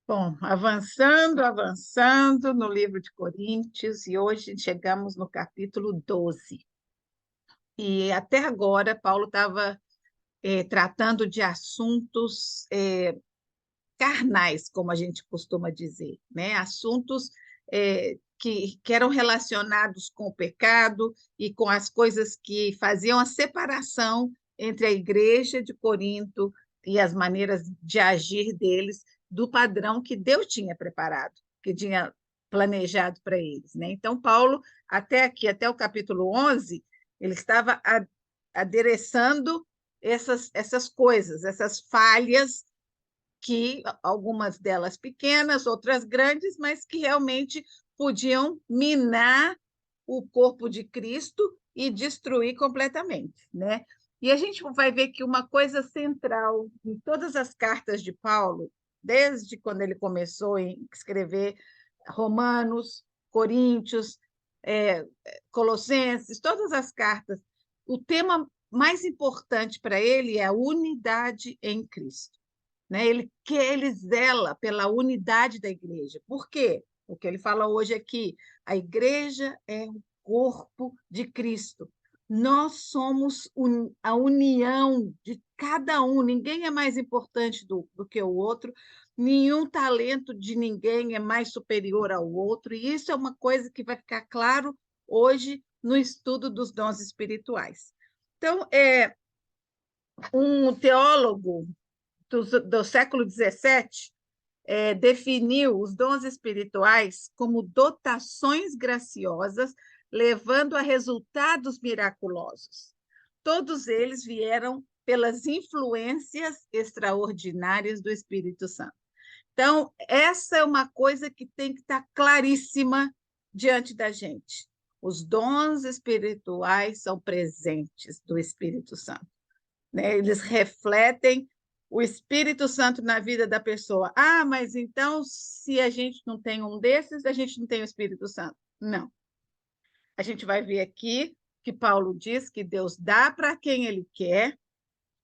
Bom, avançando no livro de Coríntios, e hoje chegamos no capítulo 12. E até agora, Paulo estava tratando de assuntos carnais, como a gente costuma dizer, né? Assuntos que eram relacionados com o pecado e com as coisas que faziam a separação entre a igreja de Corinto e as maneiras de agir deles do padrão que Deus tinha preparado, que tinha planejado para eles, né? Então, Paulo, até aqui, até o capítulo 11, ele estava adereçando essas coisas, essas falhas que algumas delas pequenas, outras grandes, mas que realmente podiam minar o corpo de Cristo e destruir completamente, né? E a gente vai ver que uma coisa central em todas as cartas de Paulo, desde quando ele começou a escrever Romanos, Coríntios, Colossenses, todas as cartas, o tema mais importante para ele é a unidade em Cristo, né? Ele zela pela unidade da igreja. Por quê? O que ele fala hoje é que a igreja é o corpo de Cristo. Nós somos a união de cada um, ninguém é mais importante do que o outro, nenhum talento de ninguém é mais superior ao outro, e isso é uma coisa que vai ficar claro hoje no estudo dos dons espirituais. Então, um teólogo do século XVII definiu os dons espirituais como dotações graciosas, levando a resultados miraculosos. Todos eles vieram pelas influências extraordinárias do Espírito Santo. Então, essa é uma coisa que tem que estar claríssima diante da gente. Os dons espirituais são presentes do Espírito Santo, né? Eles refletem o Espírito Santo na vida da pessoa. Ah, mas então, se a gente não tem um desses, a gente não tem o Espírito Santo. Não. A gente vai ver aqui que Paulo diz que Deus dá para quem ele quer,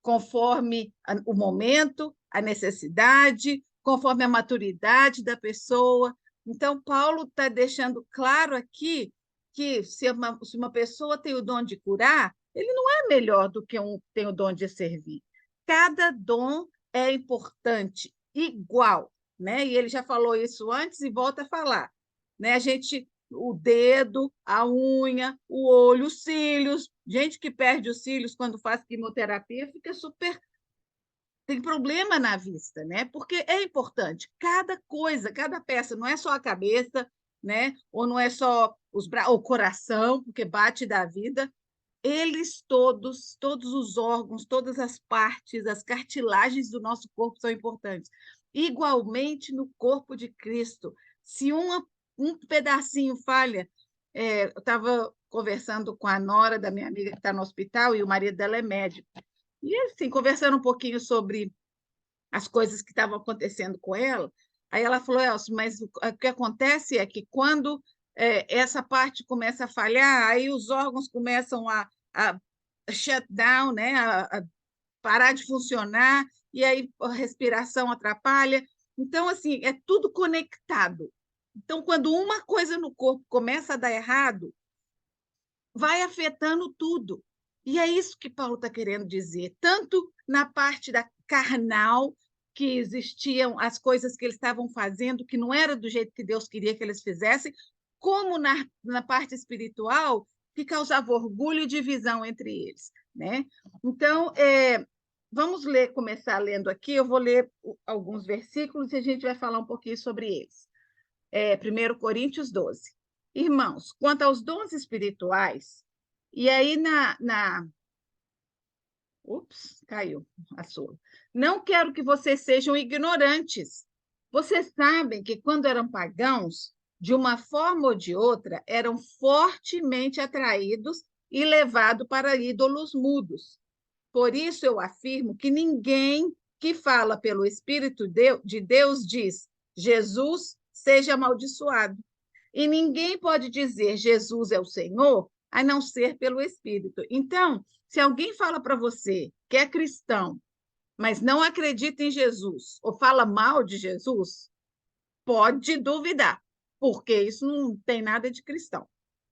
conforme o momento, a necessidade, conforme a maturidade da pessoa. Então, Paulo está deixando claro aqui que se uma pessoa tem o dom de curar, ele não é melhor do que um que tem o dom de servir. Cada dom é importante, igual, né? E ele já falou isso antes e volta a falar, né? O dedo, a unha, o olho, os cílios. Gente que perde os cílios quando faz quimioterapia fica super. Tem problema na vista, né? Porque é importante. Cada coisa, cada peça, não é só a cabeça, né? Ou não é só o coração, porque bate da vida. Eles todos os órgãos, todas as partes, as cartilagens do nosso corpo são importantes. Igualmente no corpo de Cristo. Se um pedacinho falha, eu estava conversando com a nora da minha amiga que está no hospital e o marido dela é médico. E assim, conversando um pouquinho sobre as coisas que estavam acontecendo com ela, aí ela falou, Elcio, mas o que acontece é que quando essa parte começa a falhar, aí os órgãos começam a shut down, né? A parar de funcionar, e aí a respiração atrapalha. Então, assim, é tudo conectado. Então, quando uma coisa no corpo começa a dar errado, vai afetando tudo. E é isso que Paulo está querendo dizer, tanto na parte da carnal, que existiam as coisas que eles estavam fazendo, que não era do jeito que Deus queria que eles fizessem, como na parte espiritual, que causava orgulho e divisão entre eles, né? Então, vamos começar lendo aqui, eu vou ler alguns versículos e a gente vai falar um pouquinho sobre eles. 1 Coríntios 12. Irmãos, quanto aos dons espirituais, e aí Ups, caiu a sua. Não quero que vocês sejam ignorantes. Vocês sabem que quando eram pagãos, de uma forma ou de outra, eram fortemente atraídos e levados para ídolos mudos. Por isso eu afirmo que ninguém que fala pelo Espírito de Deus diz: Jesus seja amaldiçoado. E ninguém pode dizer Jesus é o Senhor a não ser pelo Espírito. Então, se alguém fala para você que é cristão, mas não acredita em Jesus, ou fala mal de Jesus, pode duvidar, porque isso não tem nada de cristão,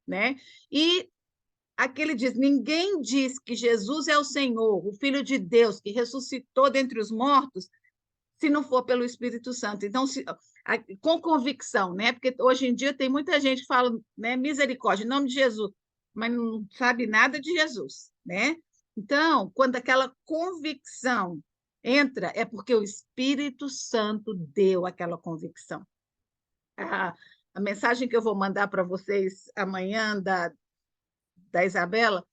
né? E aqui ele diz: ninguém diz que Jesus é o Senhor, o Filho de Deus, que ressuscitou dentre os mortos, se não for pelo Espírito Santo. Então, com convicção, né? Porque hoje em dia tem muita gente que fala, né, misericórdia, em nome de Jesus, mas não sabe nada de Jesus, né? Então, quando aquela convicção entra, é porque o Espírito Santo deu aquela convicção. A mensagem que eu vou mandar para vocês amanhã da Isabela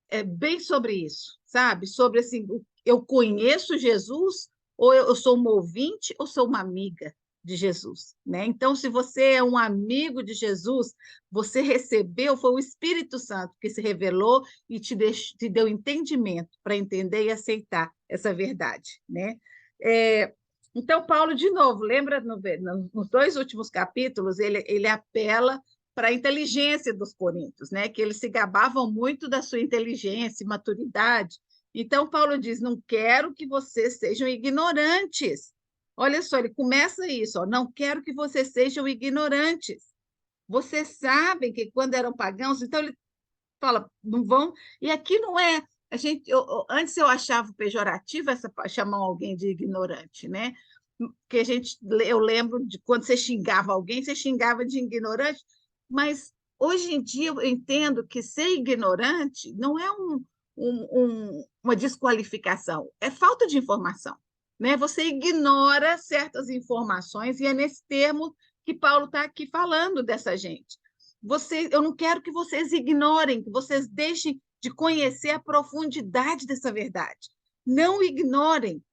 é bem sobre isso, sabe? Sobre assim, eu conheço Jesus, ou eu sou uma ouvinte, ou sou uma amiga de Jesus, né? Então, se você é um amigo de Jesus, você recebeu, foi o Espírito Santo que se revelou e te deu entendimento para entender e aceitar essa verdade, né? Então, Paulo, de novo, lembra nos 2 últimos capítulos, ele apela para a inteligência dos coríntios, né? Que eles se gabavam muito da sua inteligência e maturidade. Então, Paulo diz: não quero que vocês sejam ignorantes. Olha só, ele começa isso: ó, não quero que vocês sejam ignorantes. Vocês sabem que quando eram pagãos, então ele fala, não vão. E aqui não é. Antes eu achava pejorativo chamar alguém de ignorante, né? Que eu lembro de quando você xingava alguém, você xingava de ignorante, mas hoje em dia eu entendo que ser ignorante não é uma desqualificação, é falta de informação, né? Você ignora certas informações e é nesse termo que Paulo está aqui falando dessa gente. Eu não quero que vocês ignorem, que vocês deixem de conhecer a profundidade dessa verdade. Não ignorem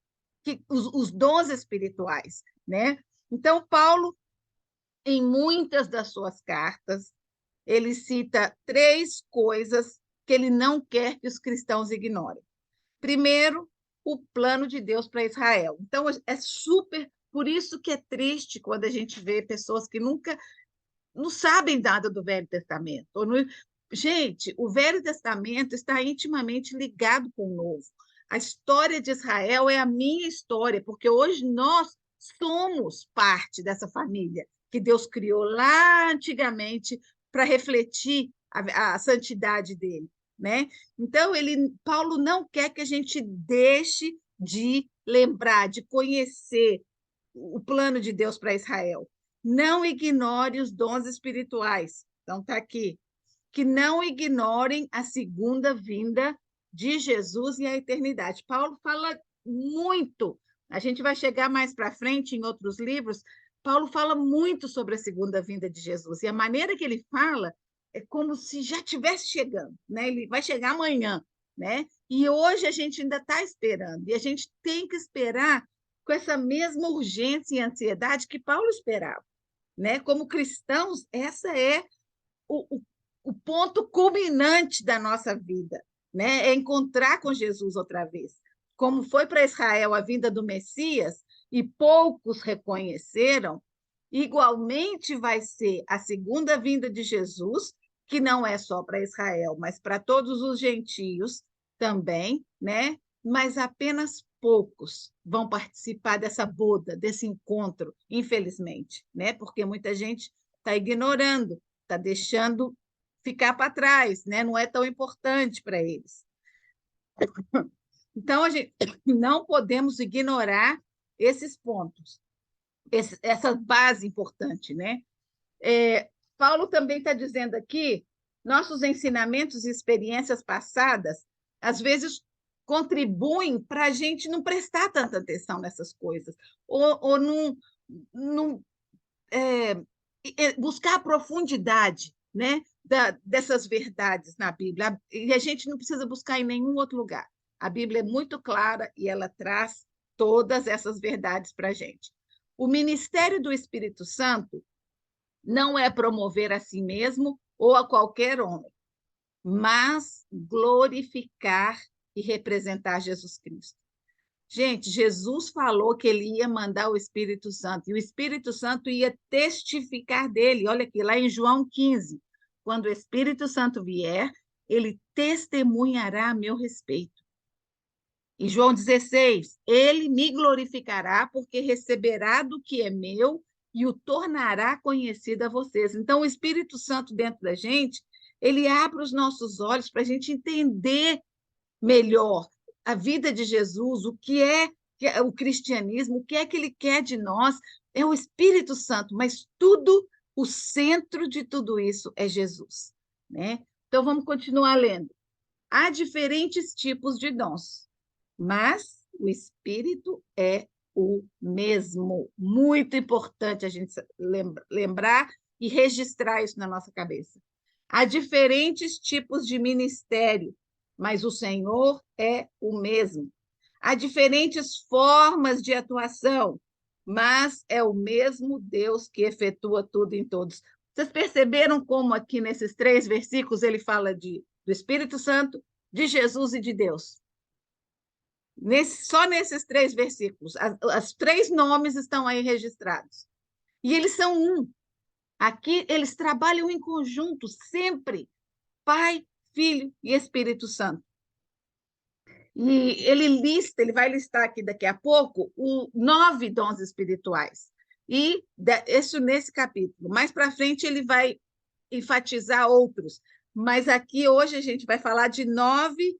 os dons espirituais, né? Então, Paulo, em muitas das suas cartas, ele cita 3 coisas que ele não quer que os cristãos ignorem. Primeiro, o plano de Deus para Israel. Então, é super, por isso que é triste quando a gente vê pessoas que nunca não sabem nada do Velho Testamento. Gente, o Velho Testamento está intimamente ligado com o Novo. A história de Israel é a minha história, porque hoje nós somos parte dessa família que Deus criou lá antigamente para refletir a santidade dele, né? Então, Paulo não quer que a gente deixe de lembrar, de conhecer o plano de Deus para Israel. Não ignore os dons espirituais. Então, está aqui. Que não ignorem a segunda vinda de Jesus e a eternidade. Paulo fala muito. A gente vai chegar mais para frente em outros livros. Paulo fala muito sobre a segunda vinda de Jesus. E a maneira que ele fala é como se já estivesse chegando, né? Ele vai chegar amanhã, né? E hoje a gente ainda está esperando. E a gente tem que esperar com essa mesma urgência e ansiedade que Paulo esperava, né? Como cristãos, essa é o ponto culminante da nossa vida, né? É encontrar com Jesus outra vez. Como foi para Israel a vinda do Messias e poucos reconheceram, igualmente vai ser a segunda vinda de Jesus, que não é só para Israel, mas para todos os gentios também, né? Mas apenas poucos vão participar dessa boda, desse encontro, infelizmente, né? Porque muita gente está ignorando, está deixando ficar para trás, né? Não é tão importante para eles. Então, a gente não podemos ignorar esses pontos, essa base importante, né? Paulo também está dizendo aqui, nossos ensinamentos e experiências passadas, às vezes, contribuem para a gente não prestar tanta atenção nessas coisas, ou não buscar a profundidade, né, dessas verdades na Bíblia. E a gente não precisa buscar em nenhum outro lugar. A Bíblia é muito clara e ela traz todas essas verdades para a gente. O ministério do Espírito Santo não é promover a si mesmo ou a qualquer homem, mas glorificar e representar Jesus Cristo. Gente, Jesus falou que ele ia mandar o Espírito Santo, e o Espírito Santo ia testificar dele. Olha aqui, lá em João 15, quando o Espírito Santo vier, ele testemunhará a meu respeito. Em João 16, ele me glorificará, porque receberá do que é meu e o tornará conhecido a vocês. Então, o Espírito Santo dentro da gente, ele abre os nossos olhos para a gente entender melhor a vida de Jesus, que é o cristianismo, o que ele quer de nós, é o Espírito Santo, mas tudo, o centro de tudo isso é Jesus, né? Então, vamos continuar lendo. Há diferentes tipos de dons, mas o Espírito é o mesmo. Muito importante a gente lembrar e registrar isso na nossa cabeça. Há diferentes tipos de ministério, mas o Senhor é o mesmo. Há diferentes formas de atuação, mas é o mesmo Deus que efetua tudo em todos. Vocês perceberam como aqui nesses 3 versículos ele fala do Espírito Santo, de Jesus e de Deus? Só nesses 3 versículos, os 3 nomes estão aí registrados. E eles são um. Aqui eles trabalham em conjunto, sempre. Pai, Filho e Espírito Santo. E ele vai listar aqui daqui a pouco 9 dons espirituais. E isso nesse capítulo. Mais para frente ele vai enfatizar outros. Mas aqui hoje a gente vai falar de 9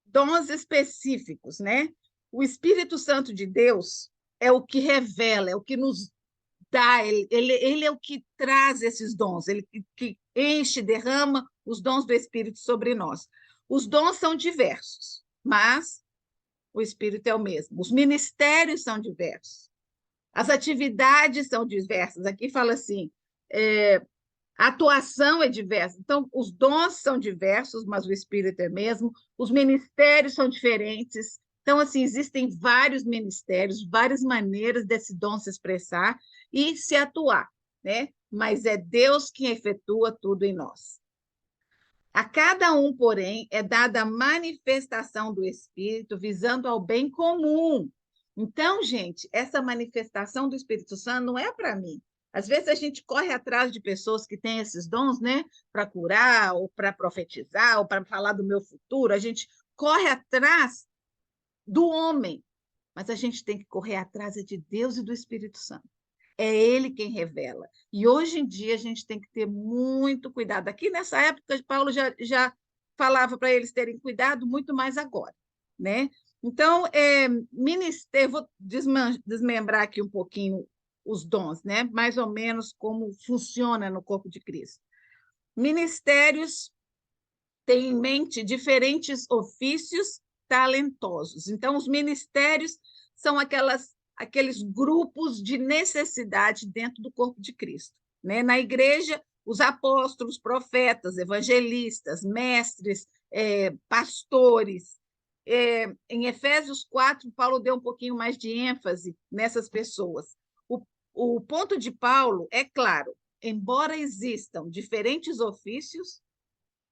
dons específicos, né? O Espírito Santo de Deus é o que revela, é o que nos dá, ele é o que traz esses dons, ele que enche, derrama os dons do Espírito sobre nós. Os dons são diversos, mas o Espírito é o mesmo. Os ministérios são diversos. As atividades são diversas. Aqui fala assim, a atuação é diversa. Então, os dons são diversos, mas o Espírito é mesmo. Os ministérios são diferentes. Então, assim, existem vários ministérios, várias maneiras desse dom se expressar e se atuar, né? Mas é Deus quem efetua tudo em nós. A cada um, porém, é dada a manifestação do Espírito visando ao bem comum. Então, gente, essa manifestação do Espírito Santo não é para mim. Às vezes a gente corre atrás de pessoas que têm esses dons, né? Para curar, ou para profetizar, ou para falar do meu futuro. A gente corre atrás do homem, mas a gente tem que correr atrás de Deus e do Espírito Santo. É ele quem revela. E hoje em dia a gente tem que ter muito cuidado. Aqui nessa época, Paulo já falava para eles terem cuidado, muito mais agora, né? Então, ministério, vou desmembrar aqui um pouquinho os dons, né? Mais ou menos como funciona no corpo de Cristo. Ministérios têm em mente diferentes ofícios talentosos. Então, os ministérios são aqueles grupos de necessidade dentro do corpo de Cristo. Né? Na igreja, os apóstolos, profetas, evangelistas, mestres, pastores. Em Efésios 4, Paulo deu um pouquinho mais de ênfase nessas pessoas. O ponto de Paulo é claro, embora existam diferentes ofícios,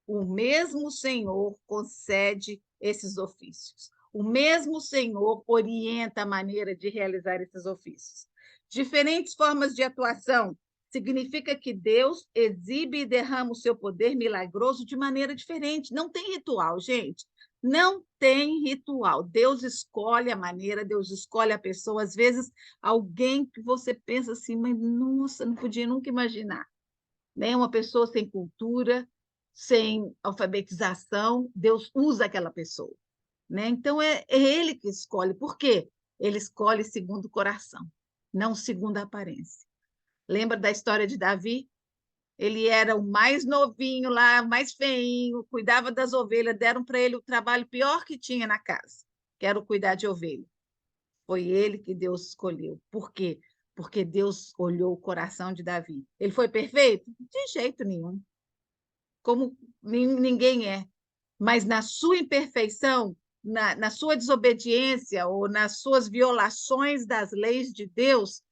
o mesmo Senhor concede esses ofícios. O mesmo Senhor orienta a maneira de realizar esses ofícios. Diferentes formas de atuação significa que Deus exibe e derrama o seu poder milagroso de maneira diferente. Não tem ritual, gente. Não tem ritual. Deus escolhe a maneira, Deus escolhe a pessoa. Às vezes, alguém que você pensa assim, mas nossa, não podia nunca imaginar. Né? Uma pessoa sem cultura, sem alfabetização, Deus usa aquela pessoa. Né? Então, é ele que escolhe. Por quê? Ele escolhe segundo o coração, não segundo a aparência. Lembra da história de Davi? Ele era o mais novinho lá, mais feinho, cuidava das ovelhas, deram para ele o trabalho pior que tinha na casa, que era o cuidar de ovelha. Foi ele que Deus escolheu. Por quê? Porque Deus olhou o coração de Davi. Ele foi perfeito? De jeito nenhum. Como ninguém é. Mas na sua imperfeição, na sua desobediência ou nas suas violações das leis de Deus,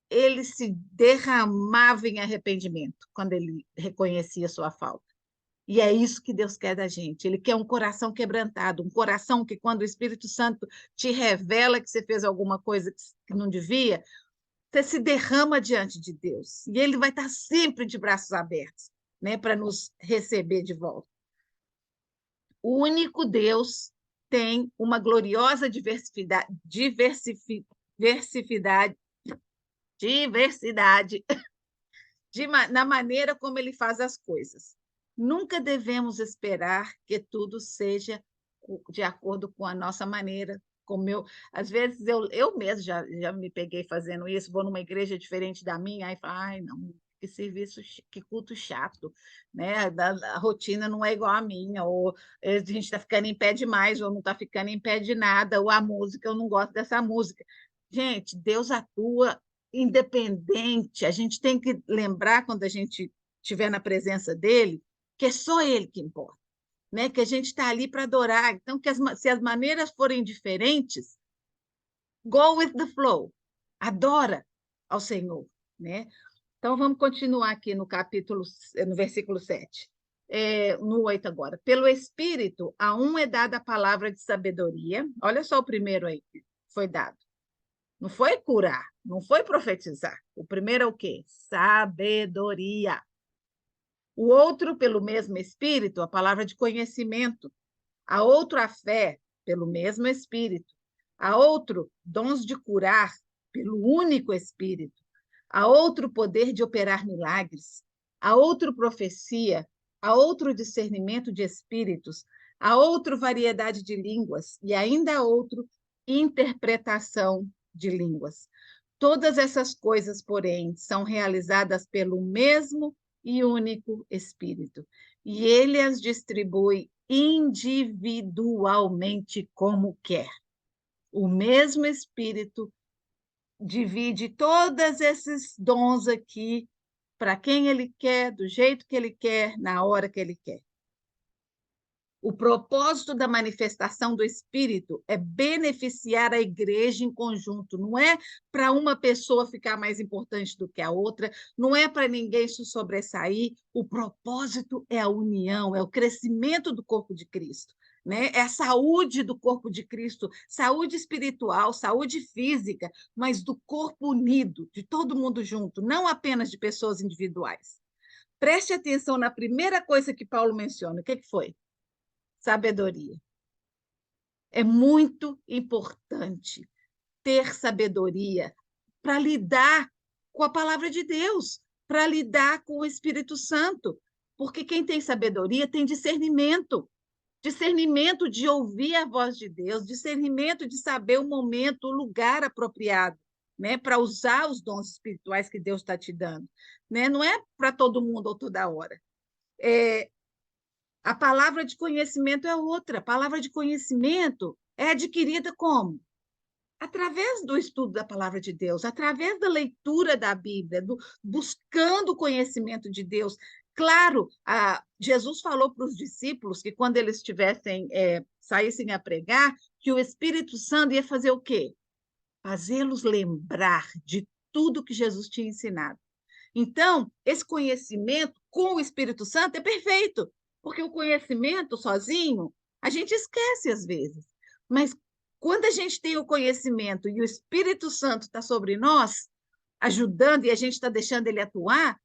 ele se derramava em arrependimento quando ele reconhecia sua falta. E é isso que Deus quer da gente. Ele quer um coração quebrantado, um coração que, quando o Espírito Santo te revela que você fez alguma coisa que não devia, você se derrama diante de Deus. E ele vai estar sempre de braços abertos, né, para nos receber de volta. O único Deus tem uma gloriosa diversidade diversidade na maneira como ele faz as coisas. Nunca devemos esperar que tudo seja de acordo com a nossa maneira. Às vezes eu mesmo já me peguei fazendo isso, vou numa igreja diferente da minha, aí falo, ai, não, que serviço, que culto chato, né? A rotina não é igual à minha, ou a gente está ficando em pé demais, ou não está ficando em pé de nada, ou a música, eu não gosto dessa música. Gente, Deus atua independente, a gente tem que lembrar, quando a gente estiver na presença dele, que é só ele que importa, né? Que a gente está ali para adorar. Então, se as maneiras forem diferentes, go with the flow, adora ao Senhor, né? Então, vamos continuar aqui no versículo 7. No 8 agora. Pelo Espírito, a um é dada a palavra de sabedoria. Olha só o primeiro aí que foi dado. Não foi curar, não foi profetizar. O primeiro é o quê? Sabedoria. O outro, pelo mesmo Espírito, a palavra de conhecimento. A outro, a fé, pelo mesmo Espírito. A outro, dons de curar, pelo único Espírito. A outro, poder de operar milagres. A outro, profecia. A outro, discernimento de espíritos. A outro, variedade de línguas. E ainda a outro, interpretação de línguas. Todas essas coisas, porém, são realizadas pelo mesmo e único Espírito, e ele as distribui individualmente como quer. O mesmo Espírito divide todos esses dons aqui para quem ele quer, do jeito que ele quer, na hora que ele quer. O propósito da manifestação do Espírito é beneficiar a igreja em conjunto, não é para uma pessoa ficar mais importante do que a outra, não é para ninguém se sobressair. O propósito é a união, é o crescimento do corpo de Cristo, né? É a saúde do corpo de Cristo, saúde espiritual, saúde física, mas do corpo unido, de todo mundo junto, não apenas de pessoas individuais. Preste atenção na primeira coisa que Paulo menciona. O que foi? Sabedoria. É muito importante ter sabedoria para lidar com a palavra de Deus, para lidar com o Espírito Santo, porque quem tem sabedoria tem discernimento, discernimento de ouvir a voz de Deus, discernimento de saber o momento, o lugar apropriado, né, para usar os dons espirituais que Deus está te dando, né? Não é para todo mundo ou toda hora. A palavra de conhecimento é outra. A palavra de conhecimento é adquirida como? Através do estudo da palavra de Deus, através da leitura da Bíblia, buscando o conhecimento de Deus. Claro, Jesus falou para os discípulos que quando eles saíssem a pregar, que o Espírito Santo ia fazer o quê? Fazê-los lembrar de tudo que Jesus tinha ensinado. Então, esse conhecimento com o Espírito Santo é perfeito, porque o conhecimento sozinho, a gente esquece às vezes. Mas quando a gente tem o conhecimento e o Espírito Santo está sobre nós, ajudando e a gente está deixando ele atuar,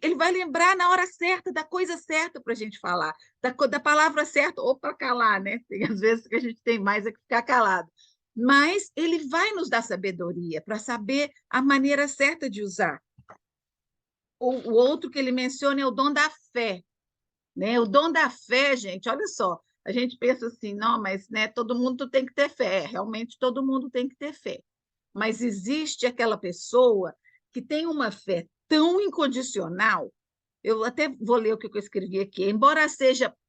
ele vai lembrar na hora certa, da coisa certa para a gente falar, da palavra certa, ou para calar, né? Tem às vezes que a gente tem mais é que ficar calado. Mas ele vai nos dar sabedoria para saber a maneira certa de usar. O outro que ele menciona é o dom da fé, né? O dom da fé, gente, olha só, a gente pensa assim, não, mas né, todo mundo tem que ter fé, realmente todo mundo tem que ter fé, mas existe aquela pessoa que tem uma fé tão incondicional. Eu até vou ler o que eu escrevi aqui. Embora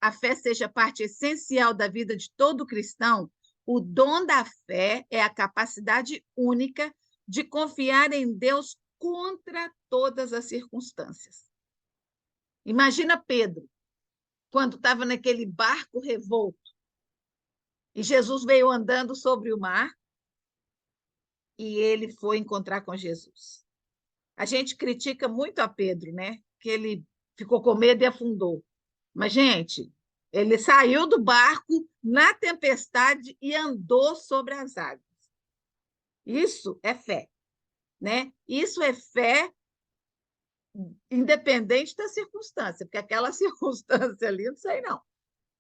a fé seja parte essencial da vida de todo cristão, o dom da fé é a capacidade única de confiar em Deus contra todas as circunstâncias. Imagina Pedro, quando estava naquele barco revolto, e Jesus veio andando sobre o mar, e ele foi encontrar com Jesus. A gente critica muito a Pedro, né? Que ele ficou com medo e afundou. Mas, gente, ele saiu do barco na tempestade e andou sobre as águas. Isso é fé, né? Isso é fé independente da circunstância, porque aquela circunstância ali, não sei não,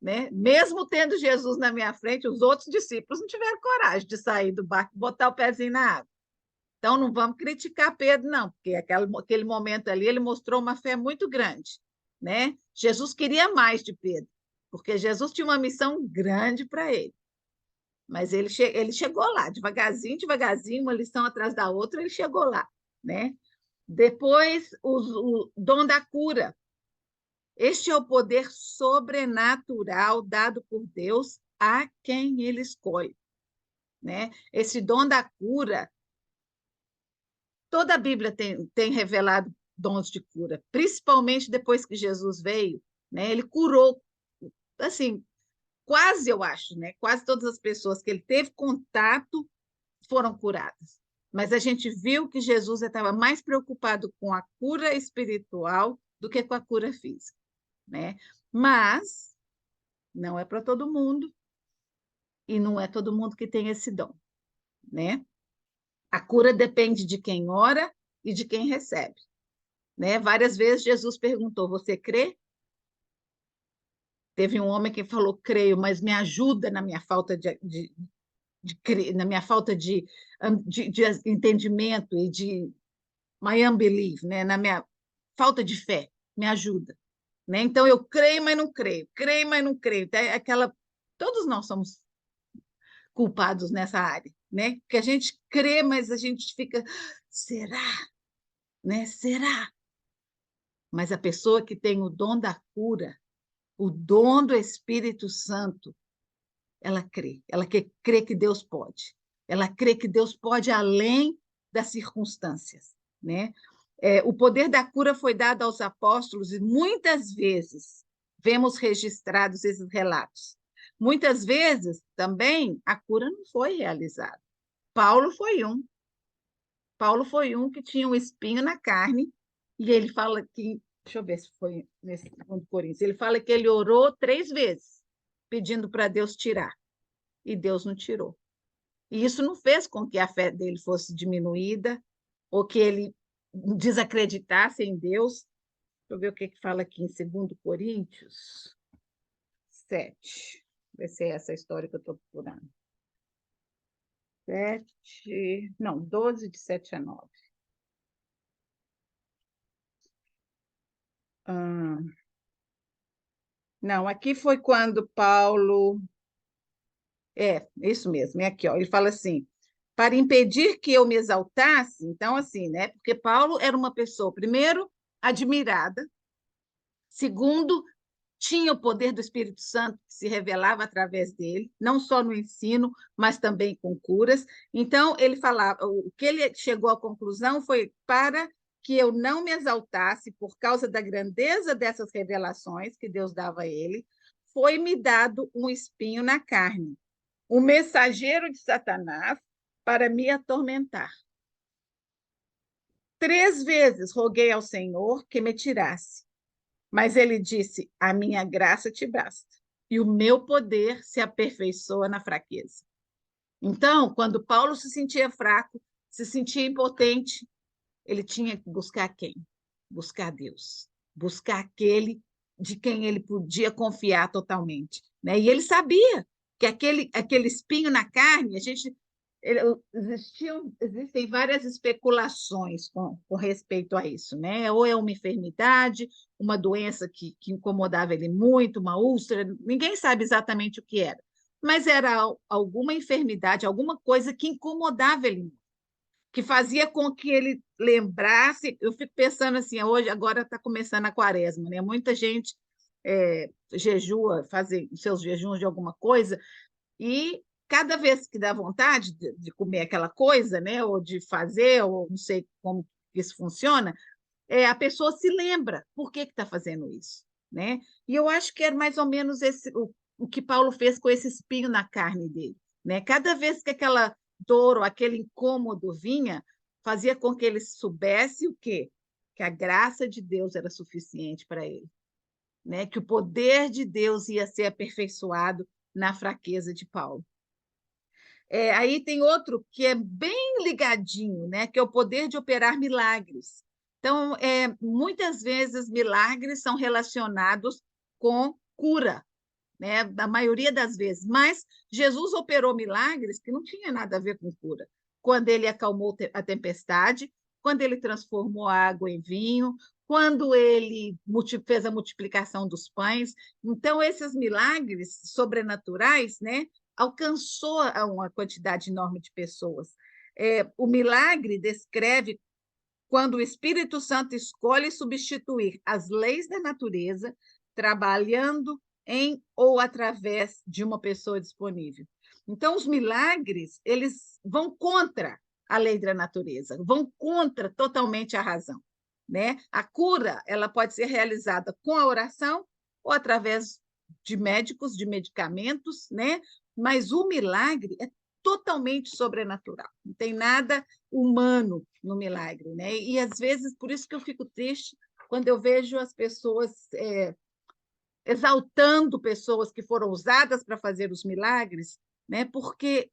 né? Mesmo tendo Jesus na minha frente, os outros discípulos não tiveram coragem de sair do barco, botar o pezinho na água. Então, não vamos criticar Pedro, não, porque aquele momento ali ele mostrou uma fé muito grande, né? Jesus queria mais de Pedro, porque Jesus tinha uma missão grande para ele. Mas ele chegou lá, devagarzinho, devagarzinho, uma lição atrás da outra, ele chegou lá, né? Depois, o dom da cura. Este é o poder sobrenatural dado por Deus a quem ele escolhe, né? Esse dom da cura, toda a Bíblia tem revelado dons de cura, principalmente depois que Jesus veio, né? Ele curou, assim, quase, eu acho, né? Quase todas as pessoas que ele teve contato foram curadas. Mas a gente viu que Jesus estava mais preocupado com a cura espiritual do que com a cura física, né? Mas não é para todo mundo e não é todo mundo que tem esse dom, né? A cura depende de quem ora e de quem recebe, né? Várias vezes Jesus perguntou: "Você crê?" Teve um homem que falou: "Creio, mas me ajuda na minha falta na minha falta de entendimento e de my unbelief, né? Na minha falta de fé, me ajuda." Né? Então, eu creio, mas não creio, creio, mas não creio. Todos nós somos culpados nessa área, né? Que a gente crê, mas a gente fica, será? Né? Será? Mas a pessoa que tem o dom da cura, o dom do Espírito Santo, ela crê que Deus pode, ela crê que Deus pode além das circunstâncias, né? O poder da cura foi dado aos apóstolos e muitas vezes vemos registrados esses relatos. Muitas vezes também a cura não foi realizada. Paulo foi um. Paulo foi um que tinha um espinho na carne e ele fala que, deixa eu ver se foi nesse 2 Coríntios, ele fala que ele orou 3 vezes pedindo para Deus tirar e Deus não tirou. E isso não fez com que a fé dele fosse diminuída ou que ele desacreditasse em Deus. Deixa eu ver o que fala aqui em 2 Coríntios 7. Vai ser essa história que eu estou procurando. 7, não, 12, de 7 a 9. Não, aqui foi quando Paulo. Isso mesmo, é aqui, ó. Ele fala assim: para impedir que eu me exaltasse, então, assim, né? Porque Paulo era uma pessoa, primeiro, admirada, segundo, tinha o poder do Espírito Santo que se revelava através dele, não só no ensino, mas também com curas. Então, ele falava, o que ele chegou à conclusão foi: para que eu não me exaltasse por causa da grandeza dessas revelações que Deus dava a ele, foi-me dado um espinho na carne, um mensageiro de Satanás para me atormentar. 3 vezes roguei ao Senhor que me tirasse, mas ele disse: a minha graça te basta, e o meu poder se aperfeiçoa na fraqueza. Então, quando Paulo se sentia fraco, se sentia impotente, ele tinha que buscar quem? Buscar Deus, buscar aquele de quem ele podia confiar totalmente, né? E ele sabia que aquele espinho na carne, existem várias especulações com respeito a isso, né? Ou é uma enfermidade, uma doença que incomodava ele muito, uma úlcera, ninguém sabe exatamente o que era, mas era alguma enfermidade, alguma coisa que incomodava ele, que fazia com que ele lembrasse. Eu fico pensando assim, hoje, agora está começando a quaresma, né? Muita gente jejua, faz seus jejuns de alguma coisa, e cada vez que dá vontade de comer aquela coisa, né, ou de fazer, ou não sei como isso funciona, a pessoa se lembra por que está fazendo isso, né? E eu acho que é mais ou menos o que Paulo fez com esse espinho na carne dele, né? Cada vez que aquela dor ou aquele incômodo vinha, fazia com que ele soubesse o quê? Que a graça de Deus era suficiente para ele, né? Que o poder de Deus ia ser aperfeiçoado na fraqueza de Paulo. Aí tem outro que é bem ligadinho, né? Que é o poder de operar milagres. Então, muitas vezes, milagres são relacionados com cura, né? Da maioria das vezes. Mas Jesus operou milagres que não tinha nada a ver com cura. quando ele acalmou a tempestade, quando ele transformou a água em vinho, quando ele fez a multiplicação dos pães. Então, esses milagres sobrenaturais, né, alcançou a uma quantidade enorme de pessoas. O milagre descreve quando o Espírito Santo escolhe substituir as leis da natureza, trabalhando em ou através de uma pessoa disponível. Então, os milagres, eles vão contra a lei da natureza, vão contra totalmente a razão, né? A cura, ela pode ser realizada com a oração ou através de médicos, de medicamentos, né? Mas o milagre é totalmente sobrenatural, não tem nada humano no milagre, né? E às vezes, por isso que eu fico triste quando eu vejo as pessoas exaltando pessoas que foram usadas para fazer os milagres, né? Porque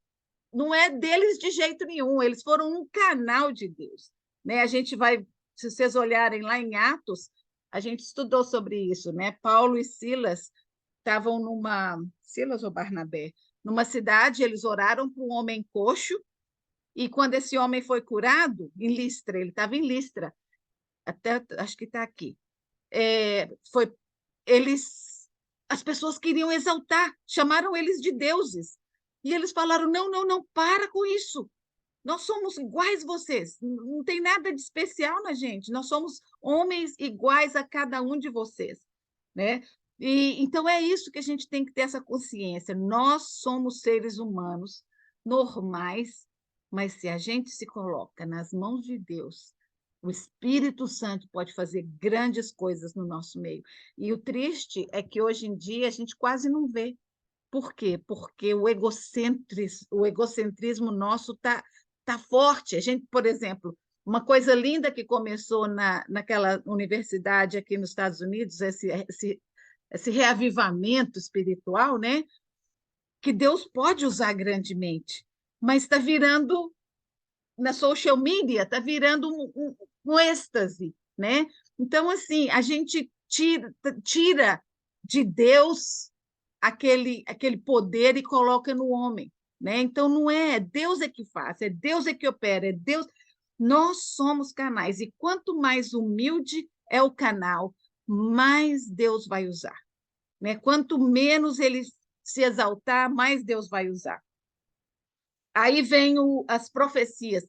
não é deles de jeito nenhum, eles foram um canal de Deus, né? A gente vai, se vocês olharem lá em Atos, a gente estudou sobre isso, né? Paulo e Silas estavam Silas ou Barnabé, numa cidade, eles oraram para um homem coxo, e quando esse homem foi curado, em Listra, ele estava em Listra, até acho que está aqui, foi, as pessoas queriam exaltar, chamaram eles de deuses, e eles falaram, não, não, não, para com isso, nós somos iguais vocês, não tem nada de especial na gente, nós somos homens iguais a cada um de vocês, né? E, então é isso que a gente tem que ter essa consciência, nós somos seres humanos normais, mas se a gente se coloca nas mãos de Deus, o Espírito Santo pode fazer grandes coisas no nosso meio. E o triste é que hoje em dia a gente quase não vê. Por quê? Porque o egocentrismo nosso tá forte. A gente, por exemplo, uma coisa linda que começou naquela universidade aqui nos Estados Unidos, esse reavivamento espiritual, né? Que Deus pode usar grandemente, mas está virando, na social media, está virando um êxtase, né? Então, assim, a gente tira de Deus aquele poder e coloca no homem, né? Então, não Deus é que faz, é Deus é que opera, é Deus. Nós somos canais, e quanto mais humilde é o canal, mais Deus vai usar, né? Quanto menos ele se exaltar, mais Deus vai usar. Aí vem as profecias.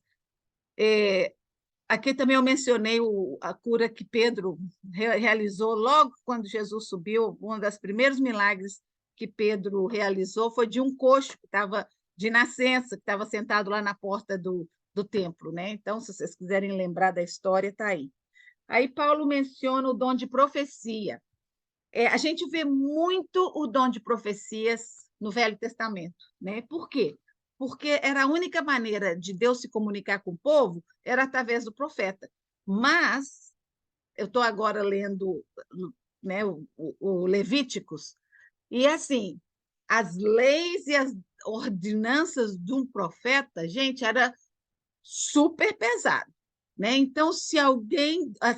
Aqui também eu mencionei a cura que Pedro realizou logo quando Jesus subiu. Um dos primeiros milagres que Pedro realizou foi de um coxo que estava de nascença, que estava sentado lá na porta do templo, né? Então, se vocês quiserem lembrar da história, está aí. Aí Paulo menciona o dom de profecia. A gente vê muito o dom de profecias no Velho Testamento, né? Por quê? Porque era a única maneira de Deus se comunicar com o povo, era através do profeta. Mas, eu estou agora lendo, né, o Levíticos, e assim, as leis e as ordenanças de um profeta, gente, era super pesado, né? Então, se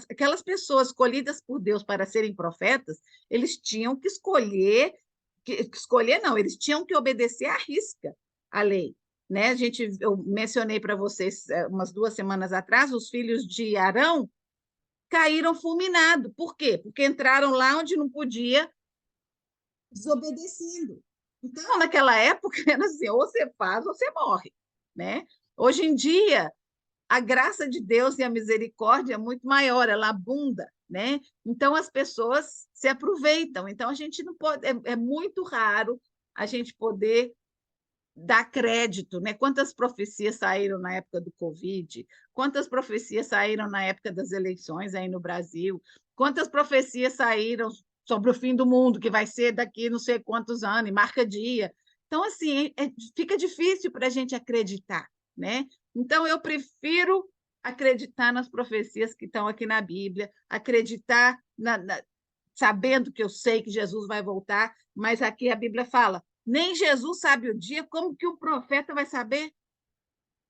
aquelas pessoas escolhidas por Deus para serem profetas, eles tinham que escolher não, eles tinham que obedecer à risca a lei, né? Eu mencionei para vocês umas 2 semanas atrás, os filhos de Arão caíram fulminados. Por quê? Porque entraram lá onde não podia, desobedecendo. Então, naquela época, era assim, ou você faz ou você morre, né? Hoje em dia, a graça de Deus e a misericórdia é muito maior, ela abunda, né? Então as pessoas se aproveitam. Então a gente não pode, é muito raro a gente poder dar crédito, né? Quantas profecias saíram na época do Covid? Quantas profecias saíram na época das eleições aí no Brasil? Quantas profecias saíram sobre o fim do mundo, que vai ser daqui não sei quantos anos, e marca dia? Então, assim, fica difícil para a gente acreditar, né? Então, eu prefiro acreditar nas profecias que estão aqui na Bíblia, acreditar sabendo que eu sei que Jesus vai voltar, mas aqui a Bíblia fala, nem Jesus sabe o dia, como que o profeta vai saber?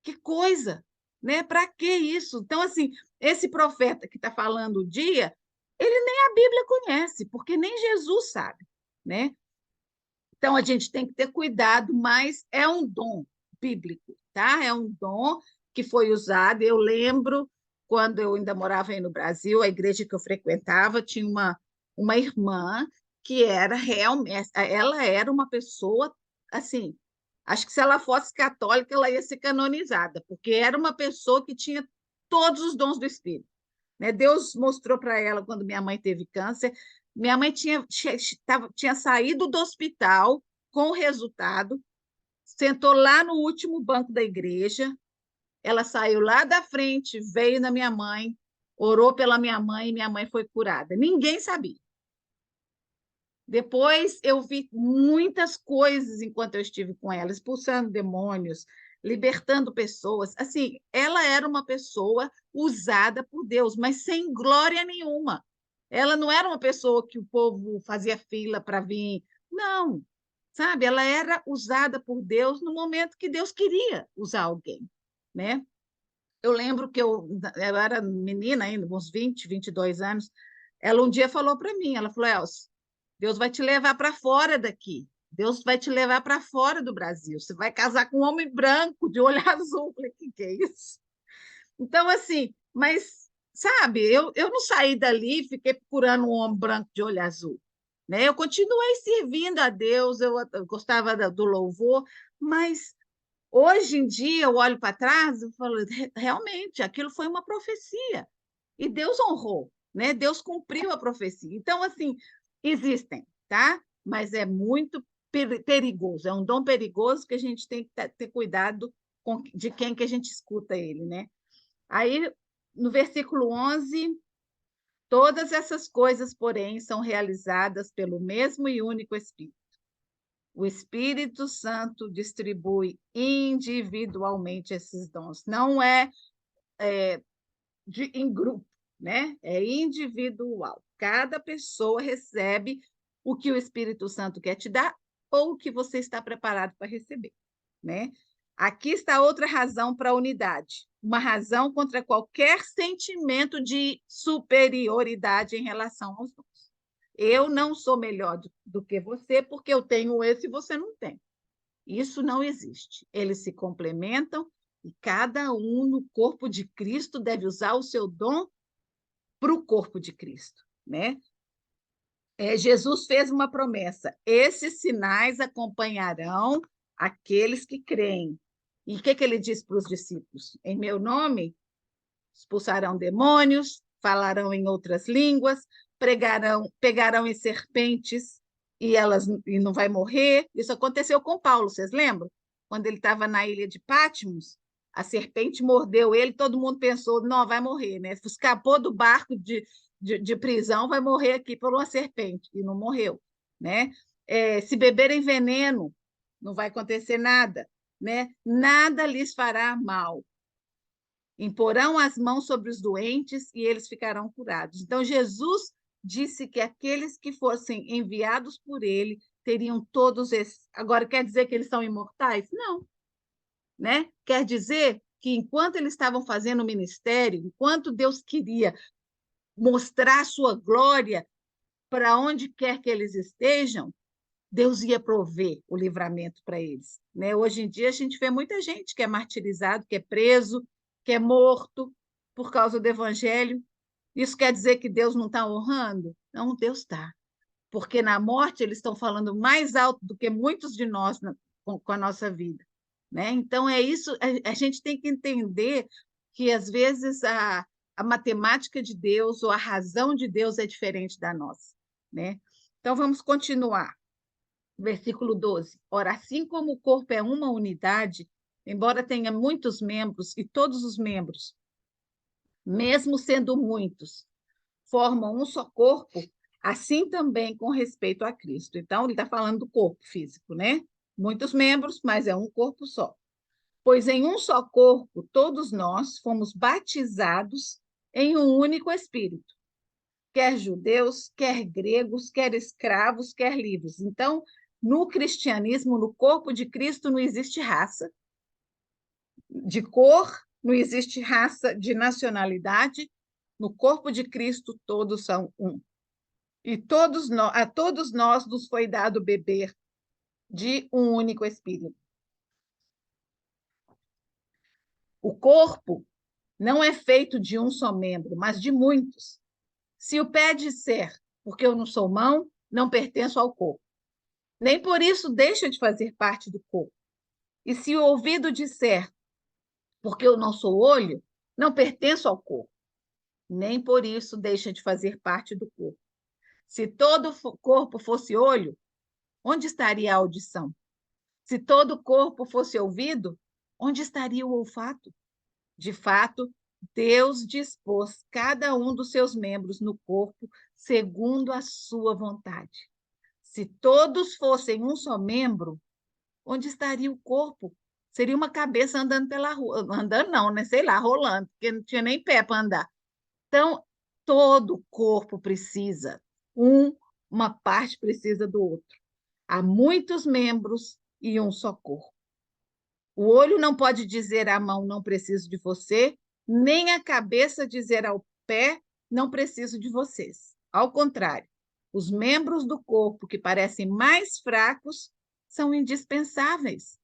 Que coisa, né? Para que isso? Então, assim, esse profeta que está falando o dia, ele nem a Bíblia conhece, porque nem Jesus sabe, né? Então, a gente tem que ter cuidado, mas é um dom. bíblico, tá? É um dom que foi usado. Eu lembro, quando eu ainda morava aí no Brasil, a igreja que eu frequentava tinha uma irmã que era realmente, ela era uma pessoa, assim, acho que se ela fosse católica, ela ia ser canonizada, porque era uma pessoa que tinha todos os dons do Espírito, né? Deus mostrou para ela quando minha mãe teve câncer. Minha mãe tinha saído do hospital com o resultado, sentou lá no último banco da igreja, ela saiu lá da frente, veio na minha mãe, orou pela minha mãe e minha mãe foi curada. Ninguém sabia. Depois eu vi muitas coisas enquanto eu estive com ela, expulsando demônios, libertando pessoas. Assim, ela era uma pessoa usada por Deus, mas sem glória nenhuma. Ela não era uma pessoa que o povo fazia fila para vir. Não, sabe? Ela era usada por Deus no momento que Deus queria usar alguém, né? Eu lembro que eu era menina ainda, uns 20, 22 anos. Ela um dia falou para mim, ela falou, Elcio, Deus vai te levar para fora daqui. Deus vai te levar para fora do Brasil. Você vai casar com um homem branco, de olho azul. Eu falei, que é isso? Então, assim, mas, sabe, eu não saí dali e fiquei procurando um homem branco de olho azul. Né? Eu continuei servindo a Deus, eu gostava do louvor, mas hoje em dia eu olho para trás e falo, realmente, aquilo foi uma profecia. E Deus honrou, né? Deus cumpriu a profecia. Então, assim, existem, tá? Mas é muito perigoso, é um dom perigoso que a gente tem que ter cuidado de quem que a gente escuta ele, né? Aí, no versículo 11, todas essas coisas, porém, são realizadas pelo mesmo e único Espírito. O Espírito Santo distribui individualmente esses dons. Não é, em grupo, né? É individual. Cada pessoa recebe o que o Espírito Santo quer te dar ou o que você está preparado para receber, né? Aqui está outra razão para a unidade, uma razão contra qualquer sentimento de superioridade em relação aos dons. Eu não sou melhor do que você porque eu tenho esse e você não tem. Isso não existe. Eles se complementam e cada um no corpo de Cristo deve usar o seu dom para o corpo de Cristo, né? Jesus fez uma promessa: esses sinais acompanharão aqueles que creem. E o que ele disse para os discípulos? Em meu nome expulsarão demônios, falarão em outras línguas, pegarão em serpentes e não vai morrer. Isso aconteceu com Paulo, vocês lembram? Quando ele estava na ilha de Patmos, a serpente mordeu ele, todo mundo pensou, não, vai morrer, né? Escapou do barco de prisão, vai morrer aqui por uma serpente, e não morreu, né? Se beberem veneno, não vai acontecer nada, né? Nada lhes fará mal. Imporão as mãos sobre os doentes e eles ficarão curados. Então, Jesus disse que aqueles que fossem enviados por ele teriam todos esses. Agora, quer dizer que eles são imortais? Não. Né? Quer dizer que enquanto eles estavam fazendo o ministério, enquanto Deus queria mostrar a sua glória para onde quer que eles estejam, Deus ia prover o livramento para eles. Né? Hoje em dia, a gente vê muita gente que é martirizado, que é preso, que é morto por causa do evangelho. Isso quer dizer que Deus não está honrando? Não, Deus está. Porque na morte eles estão falando mais alto do que muitos de nós com a nossa vida. Né? Então, é isso, a gente tem que entender que, às vezes, a matemática de Deus ou a razão de Deus é diferente da nossa. Né? Então, vamos continuar. Versículo 12. Ora, assim como o corpo é uma unidade, embora tenha muitos membros, e todos os membros, mesmo sendo muitos, formam um só corpo, assim também com respeito a Cristo. Então, ele está falando do corpo físico, né? Muitos membros, mas é um corpo só. Pois em um só corpo, todos nós fomos batizados em um único Espírito, quer judeus, quer gregos, quer escravos, quer livres. Então, no cristianismo, no corpo de Cristo, não existe raça de cor, não existe raça de nacionalidade. No corpo de Cristo, todos são um. E a todos nós nos foi dado beber de um único Espírito. O corpo não é feito de um só membro, mas de muitos. Se o pé disser, porque eu não sou mão, não pertenço ao corpo, nem por isso deixa de fazer parte do corpo. E se o ouvido disser, porque eu não sou olho, não pertenço ao corpo, nem por isso deixa de fazer parte do corpo. Se todo o corpo fosse olho, onde estaria a audição? Se todo o corpo fosse ouvido, onde estaria o olfato? De fato, Deus dispôs cada um dos seus membros no corpo segundo a sua vontade. Se todos fossem um só membro, onde estaria o corpo? Seria uma cabeça andando pela rua. Andando não, né? Sei lá, rolando, porque não tinha nem pé para andar. Então, todo o corpo precisa. Uma parte precisa do outro. Há muitos membros e um só corpo. O olho não pode dizer à mão, não preciso de você, nem a cabeça dizer ao pé, não preciso de vocês. Ao contrário, os membros do corpo que parecem mais fracos são indispensáveis.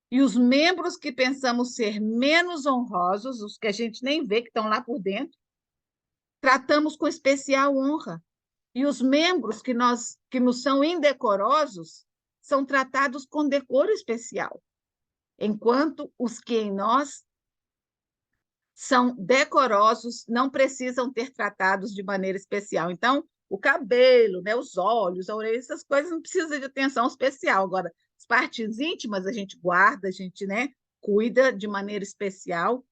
E os membros que pensamos ser menos honrosos, os que a gente nem vê que estão lá por dentro, tratamos com especial honra. E os membros que nos são indecorosos são tratados com decoro especial, enquanto os que em nós são decorosos não precisam ter tratados de maneira especial. Então, o cabelo, né, os olhos, a orelha, essas coisas não precisam de atenção especial. Agora, as partes íntimas a gente guarda, a gente, né, cuida de maneira especial,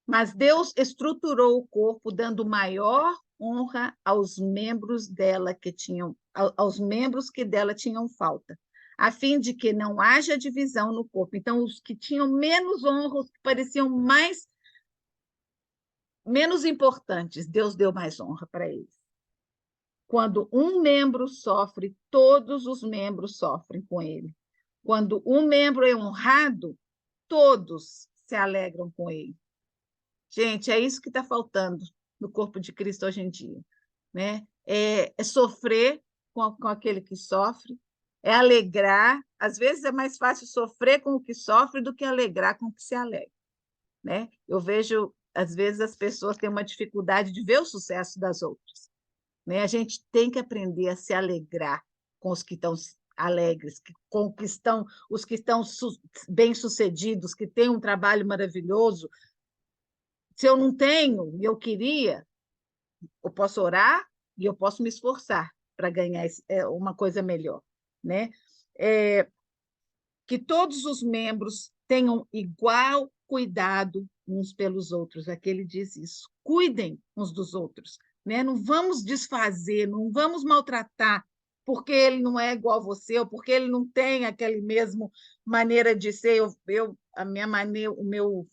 mas Deus estruturou o corpo dando maior honra aos membros dela que tinham, aos membros que dela tinham falta, a fim de que não haja divisão no corpo. Então, os que tinham menos honra, os que pareciam menos importantes, Deus deu mais honra para eles. Quando um membro sofre, todos os membros sofrem com ele. Quando um membro é honrado, todos se alegram com ele. Gente, é isso que está faltando no corpo de Cristo hoje em dia, né? É sofrer com aquele que sofre, é alegrar. Às vezes é mais fácil sofrer com o que sofre do que alegrar com o que se alegra, né? Eu vejo, às vezes, as pessoas têm uma dificuldade de ver o sucesso das outras, né? A gente tem que aprender a se alegrar com os que estão alegres, com os que estão bem-sucedidos, que têm um trabalho maravilhoso. Se eu não tenho e eu queria, eu posso orar e eu posso me esforçar para ganhar uma coisa melhor, né? Que todos os membros tenham igual cuidado uns pelos outros. Aqui ele diz isso. Cuidem uns dos outros, né? Não vamos desfazer, não vamos maltratar porque ele não é igual a você ou porque ele não tem aquele mesmo maneira de ser. A minha maneira, o meu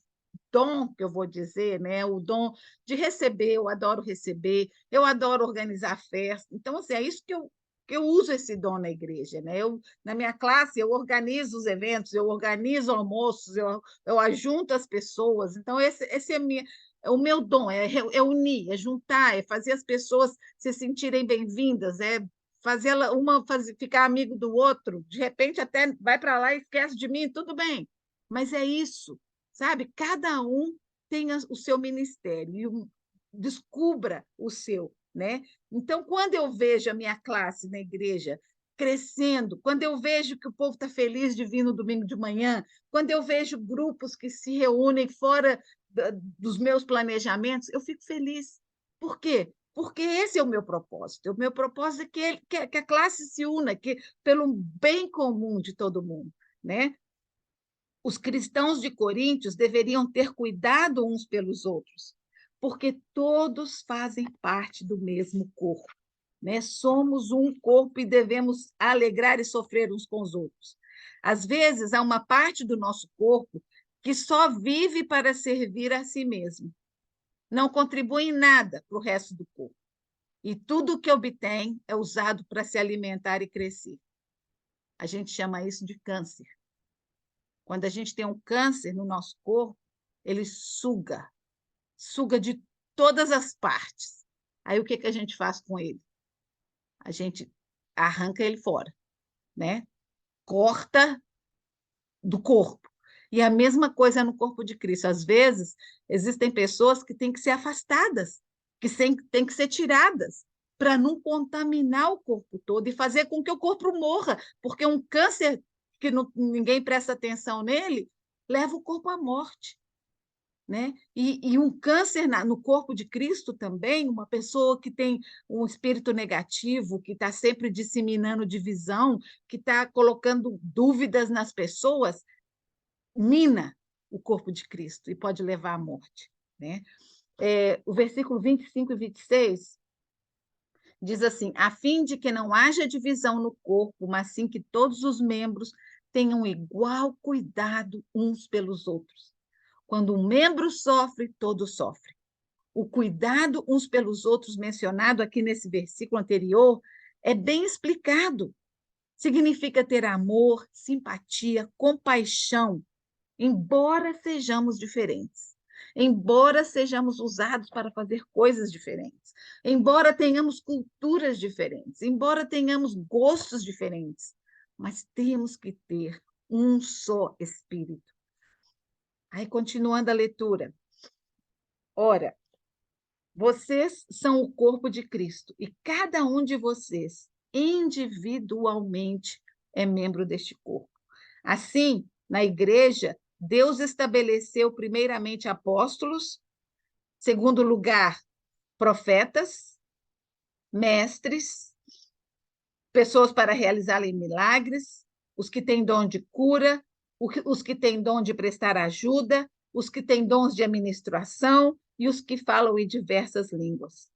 dom, que eu vou dizer, né? O dom de receber, eu adoro receber, eu adoro organizar festa. Então, assim, é isso que eu uso esse dom na igreja, né? Na minha classe, eu organizo os eventos, eu organizo almoços, eu ajunto as pessoas. Então, esse é o meu dom, é unir, é juntar, é fazer as pessoas se sentirem bem-vindas, é fazer ficar amigo do outro, de repente até vai para lá e esquece de mim, tudo bem, mas é isso, sabe? Cada um tem o seu ministério e descubra o seu, né? Então, quando eu vejo a minha classe na igreja crescendo, quando eu vejo que o povo está feliz de vir no domingo de manhã, quando eu vejo grupos que se reúnem fora dos meus planejamentos, eu fico feliz. Por quê? Porque esse é o meu propósito. O meu propósito é que a classe se una, pelo bem comum de todo mundo, né? Os cristãos de Coríntios deveriam ter cuidado uns pelos outros, porque todos fazem parte do mesmo corpo, né? Somos um corpo e devemos alegrar e sofrer uns com os outros. Às vezes, há uma parte do nosso corpo que só vive para servir a si mesmo, não contribui em nada para o resto do corpo, e tudo o que obtém é usado para se alimentar e crescer. A gente chama isso de câncer. Quando a gente tem um câncer no nosso corpo, ele suga de todas as partes. Aí o que a gente faz com ele? A gente arranca ele fora, né? Corta do corpo. E a mesma coisa no corpo de Cristo. Às vezes, existem pessoas que têm que ser afastadas, têm que ser tiradas, para não contaminar o corpo todo e fazer com que o corpo morra, porque um câncer que ninguém presta atenção nele leva o corpo à morte. Né? E um câncer no corpo de Cristo também, uma pessoa que tem um espírito negativo, que está sempre disseminando divisão, que está colocando dúvidas nas pessoas, mina o corpo de Cristo e pode levar à morte. Né? O versículo 25 e 26 diz assim: a fim de que não haja divisão no corpo, mas sim que todos os membros tenham igual cuidado uns pelos outros. Quando um membro sofre, todos sofrem. O cuidado uns pelos outros, mencionado aqui nesse versículo anterior, é bem explicado. Significa ter amor, simpatia, compaixão, embora sejamos diferentes, embora sejamos usados para fazer coisas diferentes, embora tenhamos culturas diferentes, embora tenhamos gostos diferentes, mas temos que ter um só espírito. Aí, continuando a leitura. Ora, vocês são o corpo de Cristo e cada um de vocês, individualmente, é membro deste corpo. Assim, na igreja, Deus estabeleceu primeiramente apóstolos, segundo lugar, profetas, mestres, pessoas para realizarem milagres, os que têm dom de cura, os que têm dom de prestar ajuda, os que têm dons de administração e os que falam em diversas línguas.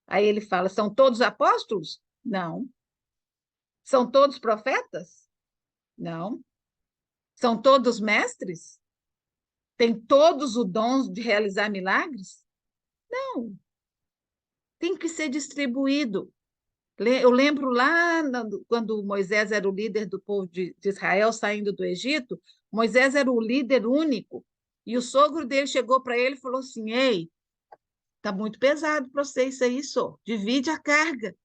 Aí ele fala: são todos apóstolos? Não. São todos profetas? Não. São todos mestres? Tem todos o dom de realizar milagres? Não. Tem que ser distribuído. Eu lembro lá quando Moisés era o líder do povo de Israel saindo do Egito, Moisés era o líder único, e o sogro dele chegou para ele e falou assim: ei, está muito pesado para você isso aí, só. Divide a carga.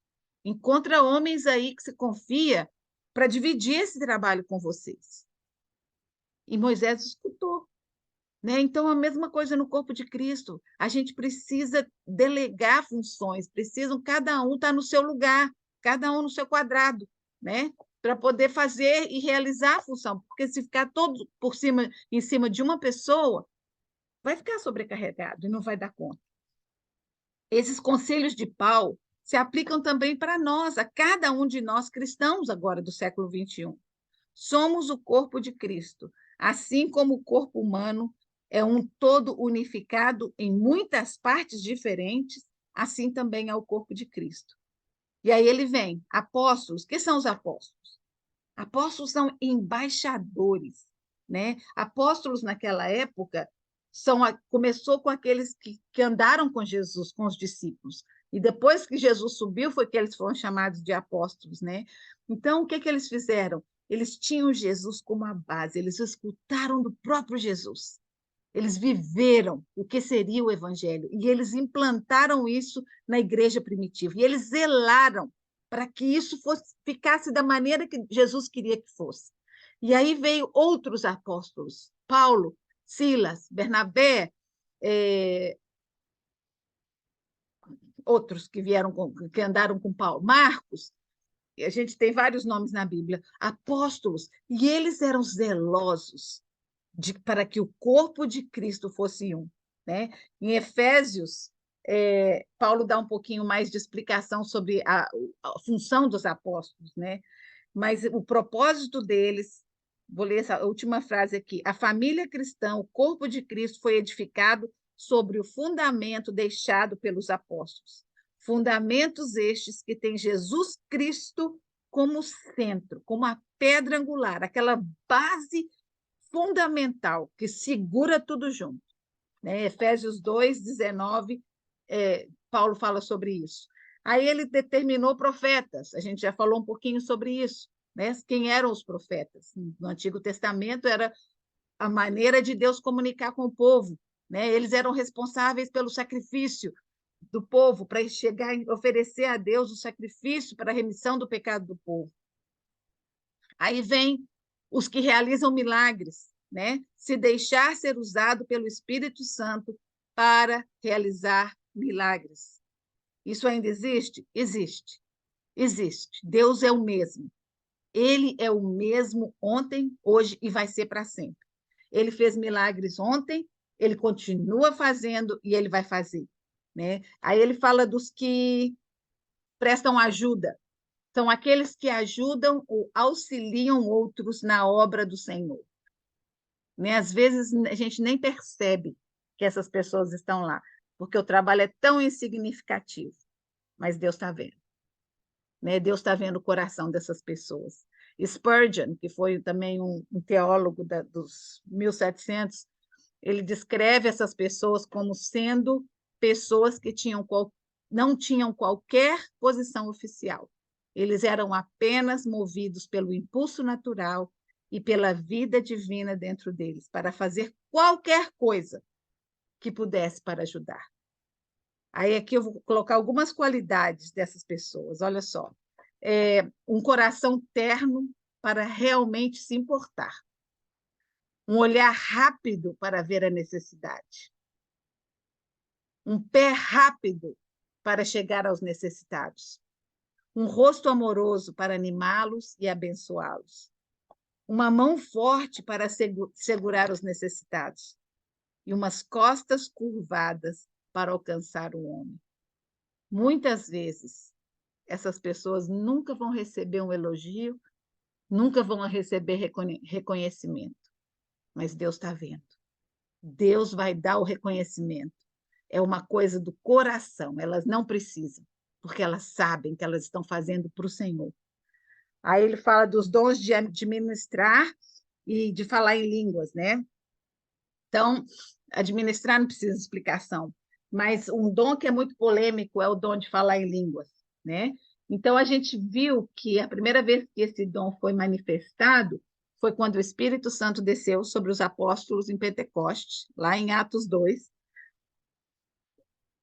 Encontra homens aí que se confia para dividir esse trabalho com vocês. E Moisés escutou. Né? Então, a mesma coisa no corpo de Cristo. A gente precisa delegar funções, cada um estar no seu lugar, cada um no seu quadrado, né? Para poder fazer e realizar a função. Porque se ficar todo em cima de uma pessoa, vai ficar sobrecarregado e não vai dar conta. Esses conselhos de Paulo se aplicam também para nós, a cada um de nós cristãos agora do século XXI. Somos o corpo de Cristo, assim como o corpo humano é um todo unificado em muitas partes diferentes, assim também é o corpo de Cristo. E aí ele vem, apóstolos. O que são os apóstolos? Apóstolos são embaixadores, né? Apóstolos naquela época começou com aqueles que andaram com Jesus, com os discípulos. E depois que Jesus subiu, foi que eles foram chamados de apóstolos, né? Então, o que eles fizeram? Eles tinham Jesus como a base, eles escutaram do próprio Jesus. Eles viveram o que seria o evangelho e eles implantaram isso na igreja primitiva. E eles zelaram para que isso ficasse da maneira que Jesus queria que fosse. E aí veio outros apóstolos, Paulo, Silas, Bernabé, outros que que andaram com Paulo, Marcos. A gente tem vários nomes na Bíblia, apóstolos, e eles eram zelosos para que o corpo de Cristo fosse um. Né? Em Efésios, Paulo dá um pouquinho mais de explicação sobre a função dos apóstolos, né? Mas o propósito deles, vou ler essa última frase aqui: a família cristã, o corpo de Cristo, foi edificado sobre o fundamento deixado pelos apóstolos. Fundamentos estes que têm Jesus Cristo como centro, como a pedra angular, aquela base fundamental que segura tudo junto. Né? Efésios 2, 19, Paulo fala sobre isso. Aí ele determinou profetas, a gente já falou um pouquinho sobre isso. Né? Quem eram os profetas? No Antigo Testamento era a maneira de Deus comunicar com o povo. Né? Eles eram responsáveis pelo sacrifício do povo, para chegar e oferecer a Deus o sacrifício para a remissão do pecado do povo. Aí vem os que realizam milagres, né? Se deixar ser usado pelo Espírito Santo para realizar milagres. Isso ainda existe? Existe. Existe. Deus é o mesmo. Ele é o mesmo ontem, hoje e vai ser para sempre. Ele fez milagres ontem, ele continua fazendo e ele vai fazer, né? Aí ele fala dos que prestam ajuda. São aqueles que ajudam ou auxiliam outros na obra do Senhor, né? Às vezes a gente nem percebe que essas pessoas estão lá, porque o trabalho é tão insignificativo, mas Deus está vendo, né? Deus está vendo o coração dessas pessoas. Spurgeon, que foi também um teólogo dos 1700, ele descreve essas pessoas como sendo pessoas que não tinham qualquer posição oficial. Eles eram apenas movidos pelo impulso natural e pela vida divina dentro deles, para fazer qualquer coisa que pudesse para ajudar. Aí aqui eu vou colocar algumas qualidades dessas pessoas, olha só. Um coração terno para realmente se importar. Um olhar rápido para ver a necessidade. Um pé rápido para chegar aos necessitados. Um rosto amoroso para animá-los e abençoá-los. Uma mão forte para segurar os necessitados. E umas costas curvadas para alcançar o homem. Muitas vezes, essas pessoas nunca vão receber um elogio, nunca vão receber reconhecimento, mas Deus está vendo. Deus vai dar o reconhecimento. É uma coisa do coração, elas não precisam, porque elas sabem que elas estão fazendo para o Senhor. Aí ele fala dos dons de administrar e de falar em línguas, né? Então, administrar não precisa de explicação, mas um dom que é muito polêmico é o dom de falar em línguas, né? Então, a gente viu que a primeira vez que esse dom foi manifestado foi quando o Espírito Santo desceu sobre os apóstolos em Pentecostes, lá em Atos 2.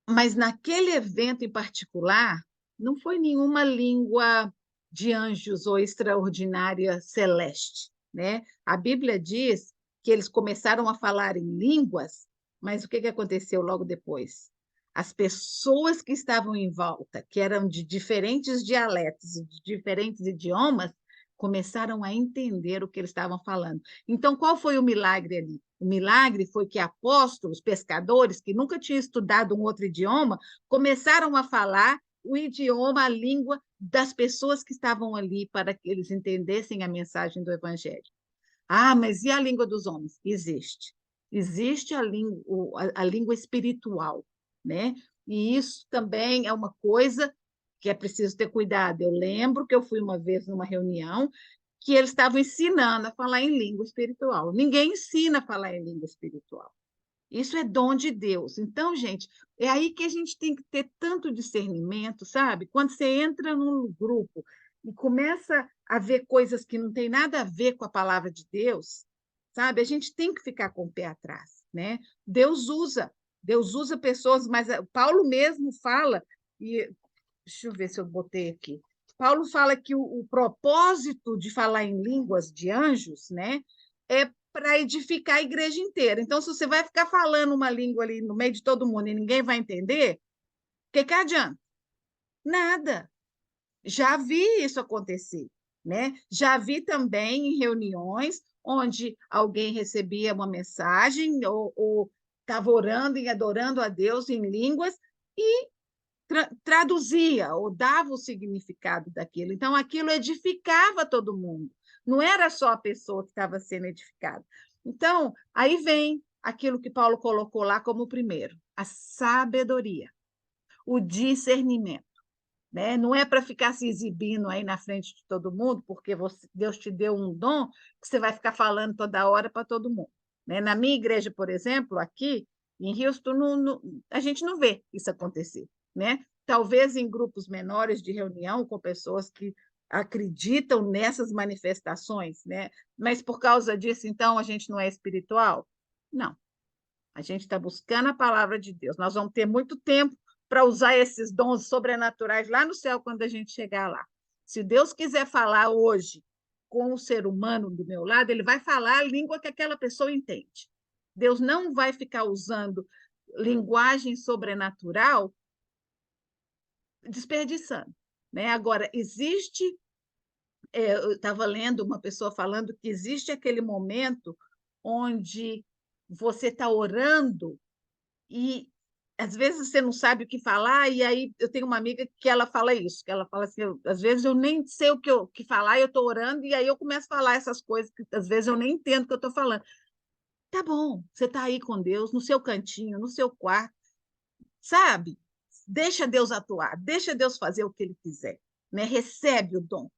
Mas naquele evento em particular, não foi nenhuma língua de anjos ou extraordinária celeste, né? A Bíblia diz que eles começaram a falar em línguas, mas o que aconteceu logo depois? As pessoas que estavam em volta, que eram de diferentes dialetos e de diferentes idiomas, começaram a entender o que eles estavam falando. Então, qual foi o milagre ali? O milagre foi que apóstolos, pescadores, que nunca tinham estudado um outro idioma, começaram a falar o idioma, a língua das pessoas que estavam ali para que eles entendessem a mensagem do Evangelho. Ah, mas e a língua dos homens? Existe. Existe a língua espiritual, né? E isso também é uma coisa que é preciso ter cuidado. Eu lembro que eu fui uma vez numa reunião que eles estavam ensinando a falar em língua espiritual. Ninguém ensina a falar em língua espiritual. Isso é dom de Deus. Então, gente, é aí que a gente tem que ter tanto discernimento, sabe? Quando você entra num grupo e começa a ver coisas que não tem nada a ver com a palavra de Deus, sabe? A gente tem que ficar com o pé atrás, né? Deus usa pessoas, mas Paulo mesmo fala, e deixa eu ver se eu botei aqui. Paulo fala que o propósito de falar em línguas de anjos, né, é para edificar a igreja inteira. Então, se você vai ficar falando uma língua ali no meio de todo mundo e ninguém vai entender, o que adianta? Nada. Já vi isso acontecer, né? Já vi também em reuniões onde alguém recebia uma mensagem ou estava orando e adorando a Deus em línguas e traduzia ou dava o significado daquilo. Então, aquilo edificava todo mundo. Não era só a pessoa que estava sendo edificada. Então, aí vem aquilo que Paulo colocou lá como primeiro, a sabedoria, o discernimento. Né? Não é para ficar se exibindo aí na frente de todo mundo, porque Deus te deu um dom que você vai ficar falando toda hora para todo mundo. Né? Na minha igreja, por exemplo, aqui em Houston, a gente não vê isso acontecer. Né? Talvez em grupos menores de reunião com pessoas que acreditam nessas manifestações, né? Mas por causa disso, então, a gente não é espiritual? Não. A gente está buscando a palavra de Deus. Nós vamos ter muito tempo para usar esses dons sobrenaturais lá no céu quando a gente chegar lá. Se Deus quiser falar hoje com o ser humano do meu lado, ele vai falar a língua que aquela pessoa entende. Deus não vai ficar usando linguagem sobrenatural desperdiçando, né? Agora, eu estava lendo uma pessoa falando que existe aquele momento onde você está orando e às vezes você não sabe o que falar, e aí eu tenho uma amiga que ela fala isso, que ela fala assim, às vezes eu nem sei que falar, eu estou orando, e aí eu começo a falar essas coisas que às vezes eu nem entendo o que eu estou falando. Tá bom, você está aí com Deus, no seu cantinho, no seu quarto, sabe? Deixa Deus atuar, deixa Deus fazer o que ele quiser, né? Recebe o dom.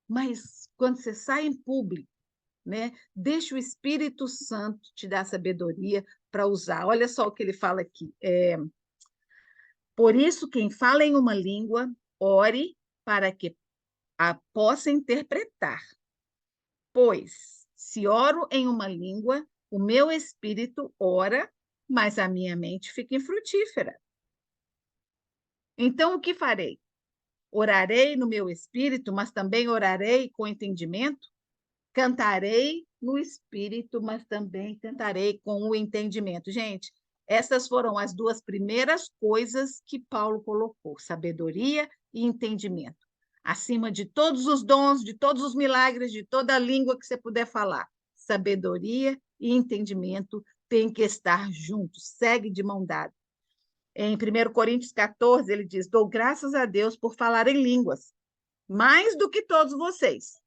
Mas quando você sai em público, né? Deixa o Espírito Santo te dar sabedoria para usar. Olha só o que ele fala aqui. Por isso, quem fala em uma língua, ore para que a possa interpretar. Pois, se oro em uma língua, o meu espírito ora, mas a minha mente fica infrutífera. Então, o que farei? Orarei no meu espírito, mas também orarei com entendimento? Cantarei no espírito, mas também cantarei com o entendimento. Gente, essas foram as duas primeiras coisas que Paulo colocou: sabedoria e entendimento. Acima de todos os dons, de todos os milagres, de toda a língua que você puder falar, sabedoria e entendimento têm que estar juntos, segue de mão dada. Em 1 Coríntios 14, ele diz: dou graças a Deus por falar em línguas, mais do que todos vocês.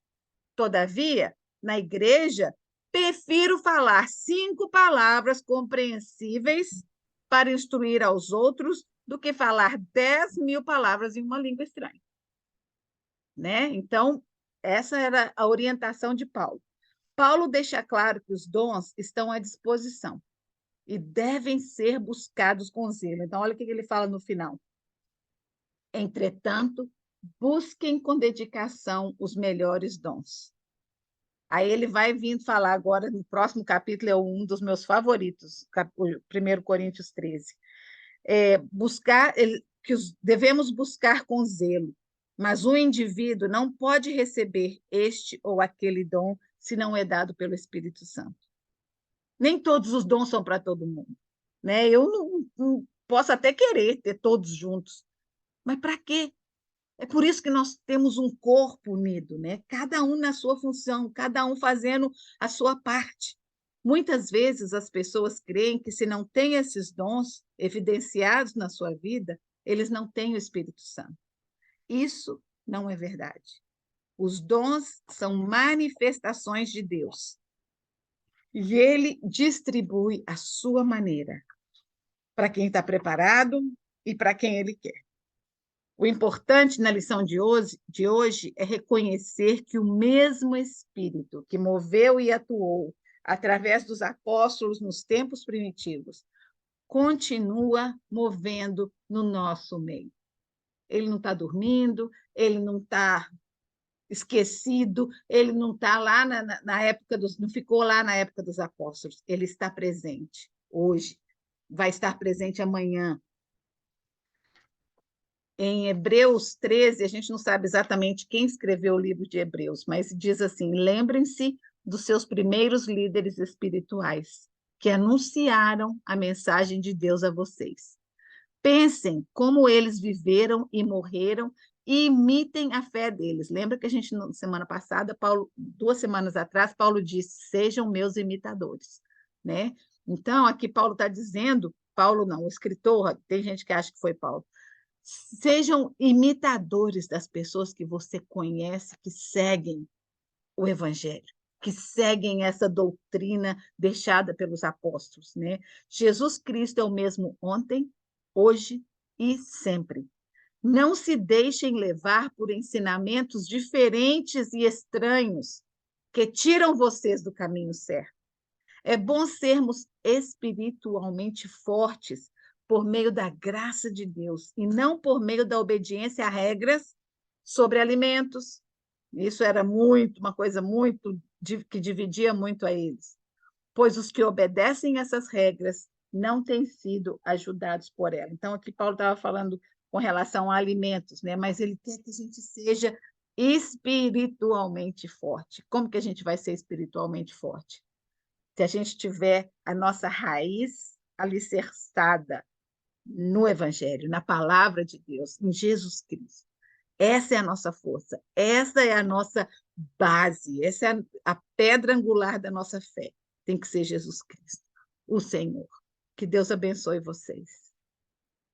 Todavia, na igreja, prefiro falar 5 palavras compreensíveis para instruir aos outros do que falar 10.000 palavras em uma língua estranha. Né? Então, essa era a orientação de Paulo. Paulo deixa claro que os dons estão à disposição e devem ser buscados com zelo. Então, olha o que ele fala no final. Entretanto, busquem com dedicação os melhores dons. Aí ele vai vir falar agora, no próximo capítulo, é um dos meus favoritos, 1 Coríntios 13. Devemos buscar com zelo, mas o indivíduo não pode receber este ou aquele dom se não é dado pelo Espírito Santo. Nem todos os dons são para todo mundo. Né? Eu não posso até querer ter todos juntos, mas para quê? É por isso que nós temos um corpo unido, né? Cada um na sua função, cada um fazendo a sua parte. Muitas vezes as pessoas creem que se não têm esses dons evidenciados na sua vida, eles não têm o Espírito Santo. Isso não é verdade. Os dons são manifestações de Deus. E ele distribui à sua maneira, para quem está preparado e para quem ele quer. O importante na lição de hoje é reconhecer que o mesmo Espírito que moveu e atuou através dos apóstolos nos tempos primitivos continua movendo no nosso meio. Ele não está dormindo, ele não está esquecido, ele não está lá na época não ficou lá na época dos apóstolos, ele está presente hoje, vai estar presente amanhã. Em Hebreus 13, a gente não sabe exatamente quem escreveu o livro de Hebreus, mas diz assim: lembrem-se dos seus primeiros líderes espirituais, que anunciaram a mensagem de Deus a vocês. Pensem como eles viveram e morreram e imitem a fé deles. Lembra que a gente, na semana passada, 2 semanas atrás, Paulo disse: sejam meus imitadores. Né? Então, aqui Paulo está dizendo, Paulo não, o escritor, tem gente que acha que foi Paulo, sejam imitadores das pessoas que você conhece, que seguem o Evangelho, que seguem essa doutrina deixada pelos apóstolos. Né? Jesus Cristo é o mesmo ontem, hoje e sempre. Não se deixem levar por ensinamentos diferentes e estranhos que tiram vocês do caminho certo. É bom sermos espiritualmente fortes por meio da graça de Deus e não por meio da obediência a regras sobre alimentos. Isso era uma coisa muito que dividia muito a eles, pois os que obedecem essas regras não têm sido ajudados por ela. Então, aqui Paulo estava falando com relação a alimentos, né? Mas ele quer que a gente seja espiritualmente forte. Como que a gente vai ser espiritualmente forte? Se a gente tiver a nossa raiz alicerçada no Evangelho, na palavra de Deus, em Jesus Cristo. Essa é a nossa força, essa é a nossa base, essa é a pedra angular da nossa fé. Tem que ser Jesus Cristo, o Senhor. Que Deus abençoe vocês.